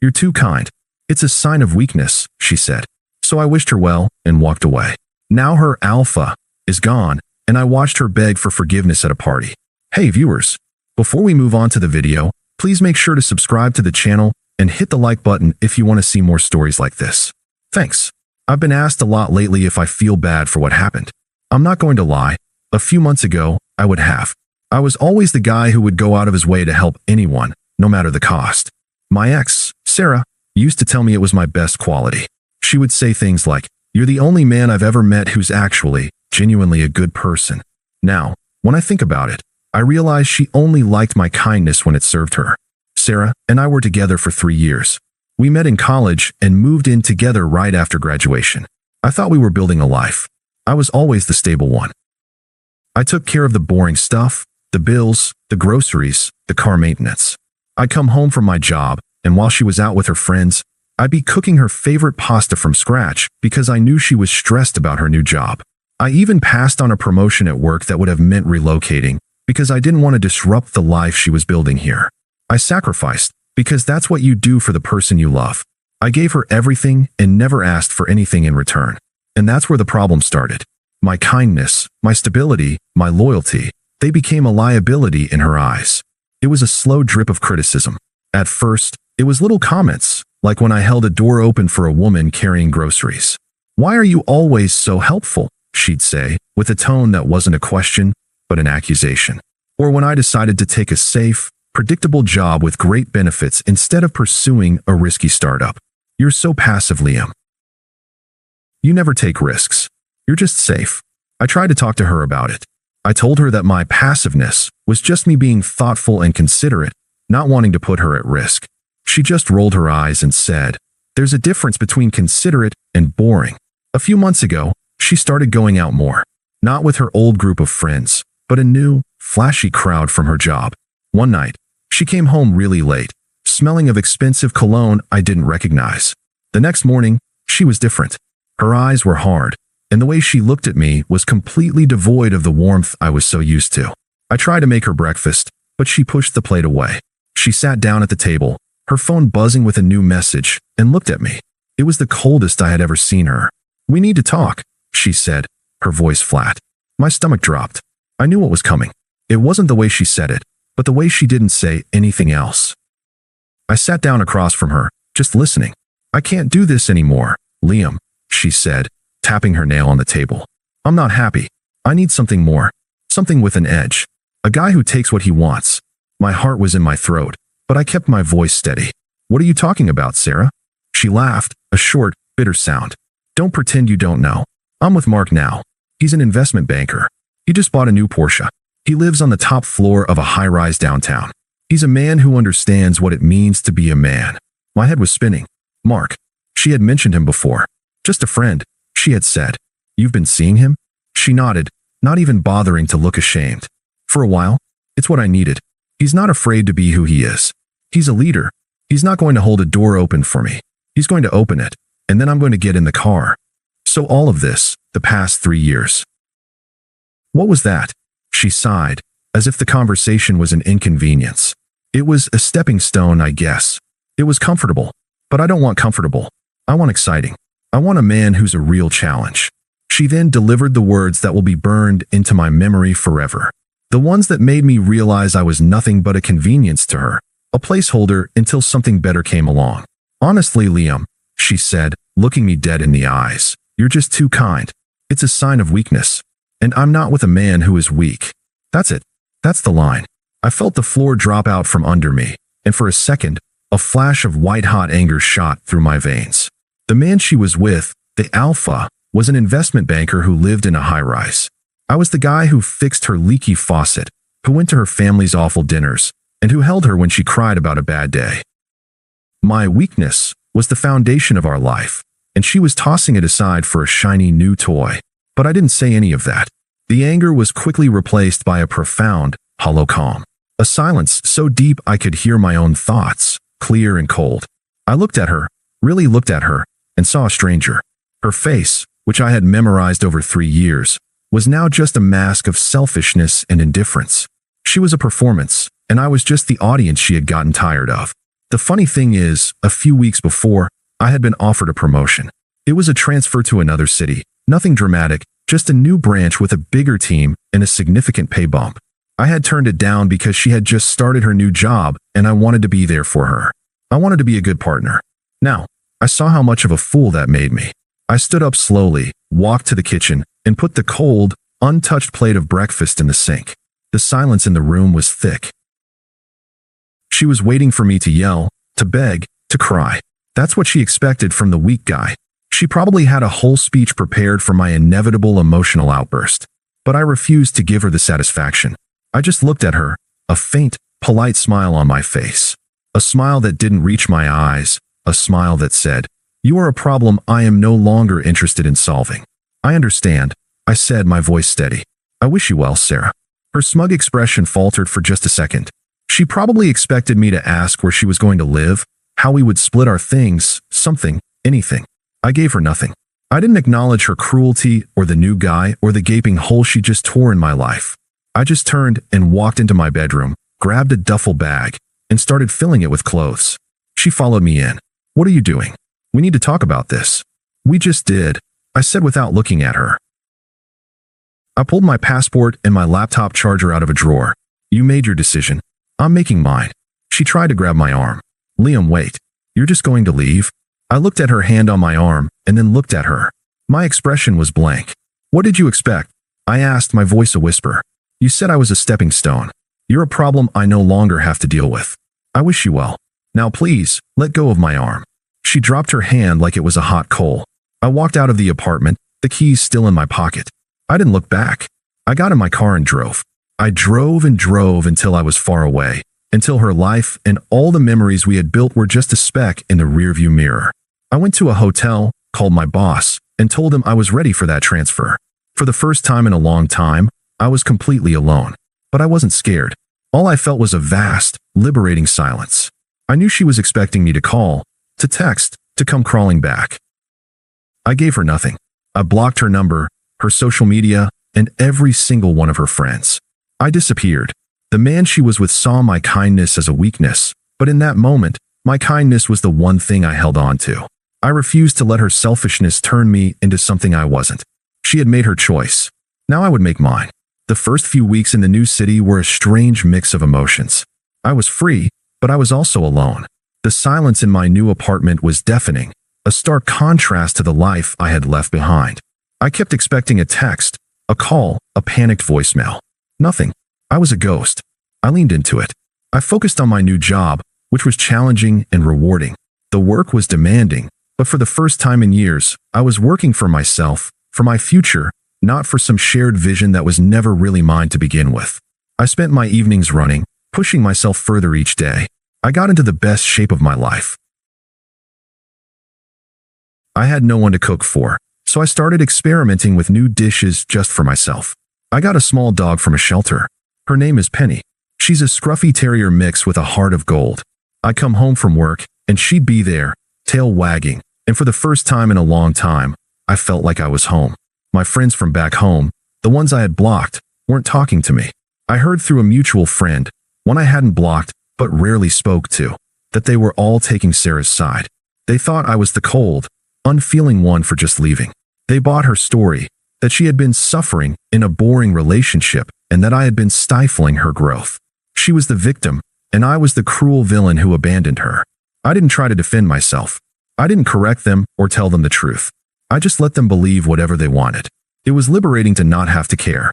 You're too kind. It's a sign of weakness, she said. So I wished her well and walked away. Now her alpha is gone, and I watched her beg for forgiveness at a party. Hey viewers, before we move on to the video, please make sure to subscribe to the channel and hit the like button if you want to see more stories like this. Thanks. I've been asked a lot lately if I feel bad for what happened. I'm not going to lie. A few months ago, I would have. I was always the guy who would go out of his way to help anyone, no matter the cost. My ex, Sarah, used to tell me it was my best quality. She would say things like, "You're the only man I've ever met who's actually, genuinely a good person." Now, when I think about it, I realize she only liked my kindness when it served her. Sarah and I were together for 3 years. We met in college and moved in together right after graduation. I thought we were building a life. I was always the stable one. I took care of the boring stuff, the bills, the groceries, the car maintenance. I'd come home from my job, and while she was out with her friends, I'd be cooking her favorite pasta from scratch because I knew she was stressed about her new job. I even passed on a promotion at work that would have meant relocating because I didn't want to disrupt the life she was building here. I sacrificed because that's what you do for the person you love. I gave her everything and never asked for anything in return. And that's where the problem started. My kindness, my stability, my loyalty, they became a liability in her eyes. It was a slow drip of criticism. At first, it was little comments, like when I held a door open for a woman carrying groceries. "Why are you always so helpful?" she'd say, with a tone that wasn't a question, but an accusation. Or when I decided to take a safe, predictable job with great benefits instead of pursuing a risky startup. "You're so passive, Liam. You never take risks. You're just safe." I tried to talk to her about it. I told her that my passiveness was just me being thoughtful and considerate, not wanting to put her at risk. She just rolled her eyes and said, "There's a difference between considerate and boring." A few months ago, she started going out more, not with her old group of friends, but a new, flashy crowd from her job. One night, she came home really late, smelling of expensive cologne I didn't recognize. The next morning, she was different. Her eyes were hard, and the way she looked at me was completely devoid of the warmth I was so used to. I tried to make her breakfast, but she pushed the plate away. She sat down at the table, her phone buzzing with a new message, and looked at me. It was the coldest I had ever seen her. "We need to talk," she said, her voice flat. My stomach dropped. I knew what was coming. It wasn't the way she said it, but the way she didn't say anything else. I sat down across from her, just listening. "I can't do this anymore, Liam," she said, tapping her nail on the table. "I'm not happy. I need something more. Something with an edge. A guy who takes what he wants." My heart was in my throat, but I kept my voice steady. "What are you talking about, Sarah?" She laughed, a short, bitter sound. "Don't pretend you don't know. I'm with Mark now. He's an investment banker. He just bought a new Porsche. He lives on the top floor of a high-rise downtown. He's a man who understands what it means to be a man." My head was spinning. Mark. She had mentioned him before. "Just a friend," she had said. "You've been seeing him?" She nodded, not even bothering to look ashamed. "For a while. It's what I needed. He's not afraid to be who he is. He's a leader. He's not going to hold a door open for me. He's going to open it, and then I'm going to get in the car." So all of this, the past 3 years. What was that? She sighed, as if the conversation was an inconvenience. "It was a stepping stone, I guess. It was comfortable. But I don't want comfortable. I want exciting. I want a man who's a real challenge." She then delivered the words that will be burned into my memory forever. The ones that made me realize I was nothing but a convenience to her, a placeholder until something better came along. "Honestly, Liam," she said, looking me dead in the eyes, "you're just too kind. It's a sign of weakness. And I'm not with a man who is weak." That's it. That's the line. I felt the floor drop out from under me, and for a second, a flash of white-hot anger shot through my veins. The man she was with, the alpha, was an investment banker who lived in a high-rise. I was the guy who fixed her leaky faucet, who went to her family's awful dinners, and who held her when she cried about a bad day. My weakness was the foundation of our life, and she was tossing it aside for a shiny new toy. But I didn't say any of that. The anger was quickly replaced by a profound, hollow calm. A silence so deep I could hear my own thoughts, clear and cold. I looked at her, really looked at her, and saw a stranger. Her face, which I had memorized over 3 years, was now just a mask of selfishness and indifference. She was a performance, and I was just the audience she had gotten tired of. The funny thing is, a few weeks before, I had been offered a promotion. It was a transfer to another city, nothing dramatic, just a new branch with a bigger team and a significant pay bump. I had turned it down because she had just started her new job and I wanted to be there for her. I wanted to be a good partner. Now, I saw how much of a fool that made me. I stood up slowly, walked to the kitchen, and put the cold, untouched plate of breakfast in the sink. The silence in the room was thick. She was waiting for me to yell, to beg, to cry. That's what she expected from the weak guy. She probably had a whole speech prepared for my inevitable emotional outburst. But I refused to give her the satisfaction. I just looked at her, a faint, polite smile on my face. A smile that didn't reach my eyes, a smile that said, "You are a problem I am no longer interested in solving." "I understand," I said, my voice steady. "I wish you well, Sarah." Her smug expression faltered for just a second. She probably expected me to ask where she was going to live, how we would split our things, something, anything. I gave her nothing. I didn't acknowledge her cruelty or the new guy or the gaping hole she just tore in my life. I just turned and walked into my bedroom, grabbed a duffel bag, and started filling it with clothes. She followed me in. "What are you doing? We need to talk about this." "We just did," I said without looking at her. I pulled my passport and my laptop charger out of a drawer. "You made your decision. I'm making mine." She tried to grab my arm. "Liam, wait. You're just going to leave?" I looked at her hand on my arm and then looked at her. My expression was blank. "What did you expect?" I asked, my voice a whisper. "You said I was a stepping stone. You're a problem I no longer have to deal with. I wish you well. Now please, let go of my arm." She dropped her hand like it was a hot coal. I walked out of the apartment, the keys still in my pocket. I didn't look back. I got in my car and drove. I drove and drove until I was far away, until her life and all the memories we had built were just a speck in the rearview mirror. I went to a hotel, called my boss, and told him I was ready for that transfer. For the first time in a long time, I was completely alone. But I wasn't scared. All I felt was a vast, liberating silence. I knew she was expecting me to call, to text, to come crawling back. I gave her nothing. I blocked her number, her social media, and every single one of her friends. I disappeared. The man she was with saw my kindness as a weakness, but in that moment, my kindness was the one thing I held on to. I refused to let her selfishness turn me into something I wasn't. She had made her choice. Now I would make mine. The first few weeks in the new city were a strange mix of emotions. I was free, but I was also alone. The silence in my new apartment was deafening, a stark contrast to the life I had left behind. I kept expecting a text, a call, a panicked voicemail. Nothing. I was a ghost. I leaned into it. I focused on my new job, which was challenging and rewarding. The work was demanding, but for the first time in years, I was working for myself, for my future, not for some shared vision that was never really mine to begin with. I spent my evenings running, pushing myself further each day. I got into the best shape of my life. I had no one to cook for, so I started experimenting with new dishes just for myself. I got a small dog from a shelter. Her name is Penny. She's a scruffy terrier mix with a heart of gold. I come home from work, and she'd be there, tail wagging, and for the first time in a long time, I felt like I was home. My friends from back home, the ones I had blocked, weren't talking to me. I heard through a mutual friend, one I hadn't blocked but rarely spoke to, that they were all taking Sarah's side. They thought I was the cold, unfeeling one for just leaving. They bought her story, that she had been suffering in a boring relationship and that I had been stifling her growth. She was the victim, and I was the cruel villain who abandoned her. I didn't try to defend myself. I didn't correct them or tell them the truth. I just let them believe whatever they wanted. It was liberating to not have to care.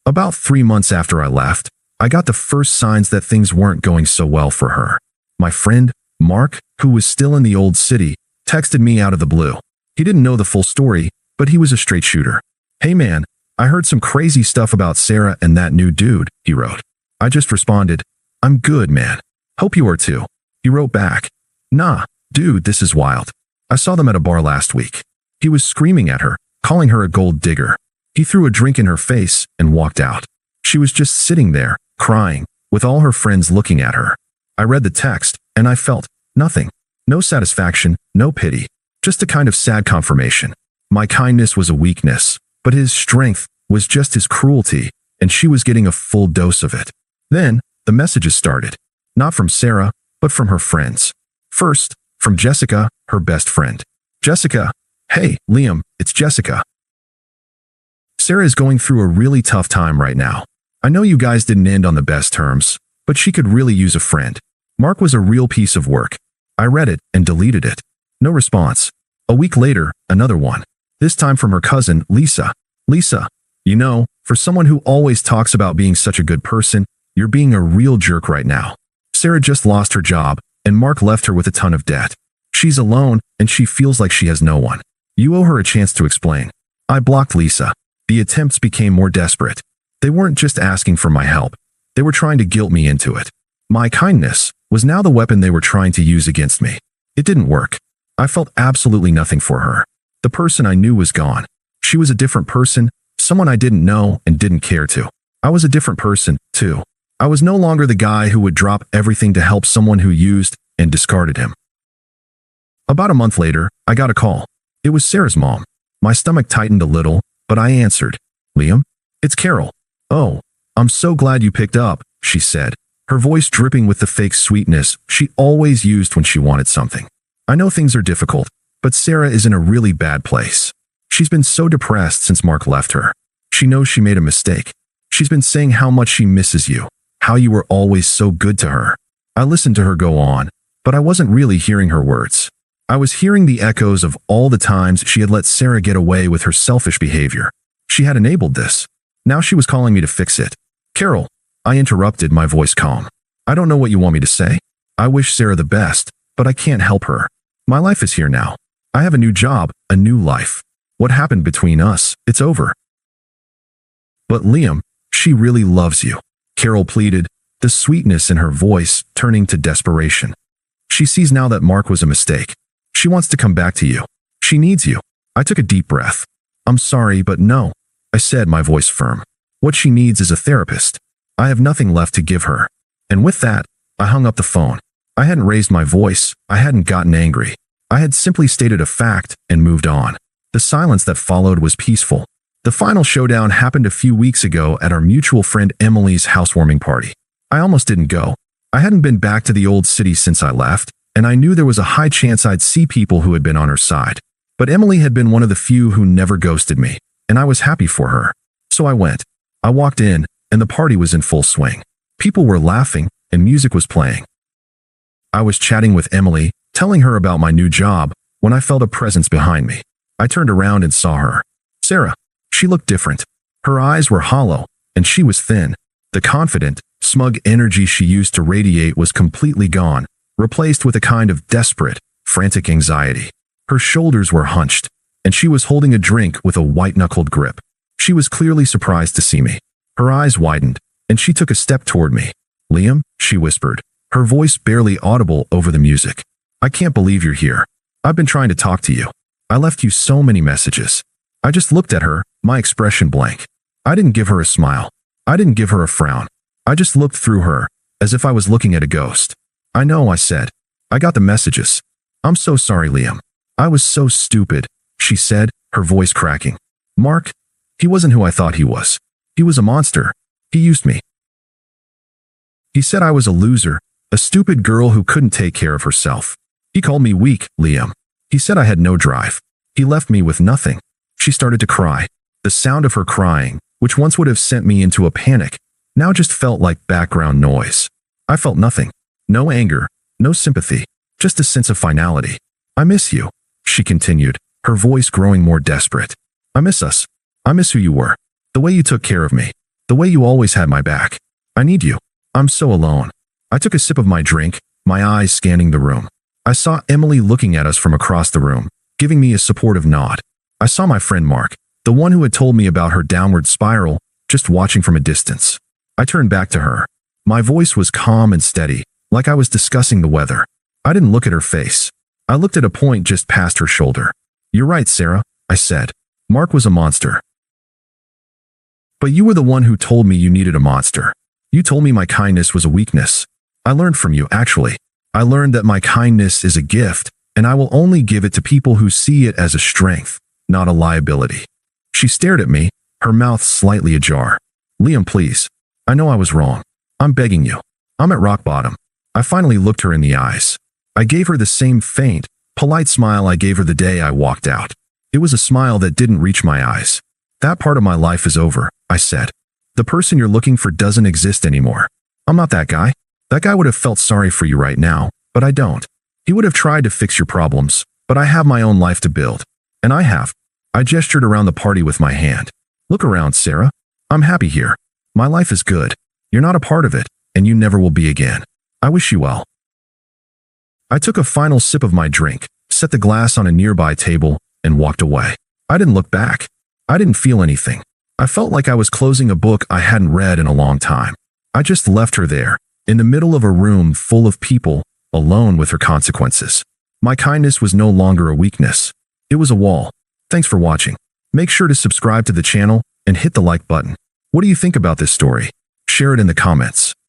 About 3 months after I left, I got the first signs that things weren't going so well for her. My friend, Mark, who was still in the old city, texted me out of the blue. He didn't know the full story, but he was a straight shooter. "Hey man, I heard some crazy stuff about Sarah and that new dude," he wrote. I just responded, "I'm good, man. Hope you are too." He wrote back, "Nah, dude, this is wild. I saw them at a bar last week." He was screaming at her, calling her a gold digger. He threw a drink in her face and walked out. She was just sitting there, crying, with all her friends looking at her. I read the text, and I felt nothing. No satisfaction, no pity, just a kind of sad confirmation. My kindness was a weakness, but his strength was just his cruelty, and she was getting a full dose of it. Then, the messages started. Not from Sarah, but from her friends. First, from Jessica, her best friend. Jessica, hey, Liam, it's Jessica. Sarah is going through a really tough time right now. I know you guys didn't end on the best terms, but she could really use a friend. Mark was a real piece of work. I read it and deleted it. No response. A week later, another one. This time from her cousin, Lisa. Lisa, you know, for someone who always talks about being such a good person, you're being a real jerk right now. Sarah just lost her job, and Mark left her with a ton of debt. She's alone, and she feels like she has no one. You owe her a chance to explain. I blocked Lisa. The attempts became more desperate. They weren't just asking for my help. They were trying to guilt me into it. My kindness was now the weapon they were trying to use against me. It didn't work. I felt absolutely nothing for her. The person I knew was gone. She was a different person, someone I didn't know and didn't care to. I was a different person, too. I was no longer the guy who would drop everything to help someone who used and discarded him. About a month later, I got a call. It was Sarah's mom. My stomach tightened a little, but I answered. Liam? It's Carol. Oh, I'm so glad you picked up, she said, her voice dripping with the fake sweetness she always used when she wanted something. I know things are difficult, but Sarah is in a really bad place. She's been so depressed since Mark left her. She knows she made a mistake. She's been saying how much she misses you, how you were always so good to her. I listened to her go on, but I wasn't really hearing her words. I was hearing the echoes of all the times she had let Sarah get away with her selfish behavior. She had enabled this. Now she was calling me to fix it. Carol, I interrupted, my voice calm. I don't know what you want me to say. I wish Sarah the best, but I can't help her. My life is here now. I have a new job, a new life. What happened between us, it's over. But Liam, she really loves you, Carol pleaded, the sweetness in her voice turning to desperation. She sees now that Mark was a mistake. She wants to come back to you. She needs you. I took a deep breath. I'm sorry, but no, I said, my voice firm. What she needs is a therapist. I have nothing left to give her. And with that, I hung up the phone. I hadn't raised my voice. I hadn't gotten angry. I had simply stated a fact and moved on. The silence that followed was peaceful. The final showdown happened a few weeks ago at our mutual friend Emily's housewarming party. I almost didn't go. I hadn't been back to the old city since I left, and I knew there was a high chance I'd see people who had been on her side. But Emily had been one of the few who never ghosted me, and I was happy for her. So I went. I walked in, and the party was in full swing. People were laughing, and music was playing. I was chatting with Emily, telling her about my new job, when I felt a presence behind me. I turned around and saw her. Sarah. She looked different. Her eyes were hollow, and she was thin. The confident, smug energy she used to radiate was completely gone, replaced with a kind of desperate, frantic anxiety. Her shoulders were hunched, and she was holding a drink with a white-knuckled grip. She was clearly surprised to see me. Her eyes widened, and she took a step toward me. Liam, she whispered, her voice barely audible over the music. I can't believe you're here. I've been trying to talk to you. I left you so many messages. I just looked at her, my expression blank. I didn't give her a smile. I didn't give her a frown. I just looked through her, as if I was looking at a ghost. I know, I said. I got the messages. I'm so sorry, Liam. I was so stupid, she said, her voice cracking. Mark, he wasn't who I thought he was. He was a monster. He used me. He said I was a loser, a stupid girl who couldn't take care of herself. He called me weak, Liam. He said I had no drive. He left me with nothing. She started to cry. The sound of her crying, which once would have sent me into a panic, now just felt like background noise. I felt nothing. No anger, no sympathy, just a sense of finality. I miss you, she continued, her voice growing more desperate. I miss us. I miss who you were. The way you took care of me. The way you always had my back. I need you. I'm so alone. I took a sip of my drink, my eyes scanning the room. I saw Emily looking at us from across the room, giving me a supportive nod. I saw my friend Mark, the one who had told me about her downward spiral, just watching from a distance. I turned back to her. My voice was calm and steady, like I was discussing the weather. I didn't look at her face. I looked at a point just past her shoulder. You're right, Sarah, I said. Mark was a monster. But you were the one who told me you needed a monster. You told me my kindness was a weakness. I learned from you, actually. I learned that my kindness is a gift, and I will only give it to people who see it as a strength, not a liability. She stared at me, her mouth slightly ajar. Liam, please. I know I was wrong. I'm begging you. I'm at rock bottom. I finally looked her in the eyes. I gave her the same faint, polite smile I gave her the day I walked out. It was a smile that didn't reach my eyes. That part of my life is over, I said. The person you're looking for doesn't exist anymore. I'm not that guy. That guy would have felt sorry for you right now, but I don't. He would have tried to fix your problems, but I have my own life to build. And I have. I gestured around the party with my hand. Look around, Sarah. I'm happy here. My life is good. You're not a part of it, and you never will be again. I wish you well. I took a final sip of my drink, set the glass on a nearby table, and walked away. I didn't look back. I didn't feel anything. I felt like I was closing a book I hadn't read in a long time. I just left her there, in the middle of a room full of people, alone with her consequences. My kindness was no longer a weakness. It was a wall. Thanks for watching. Make sure to subscribe to the channel and hit the like button. What do you think about this story? Share it in the comments.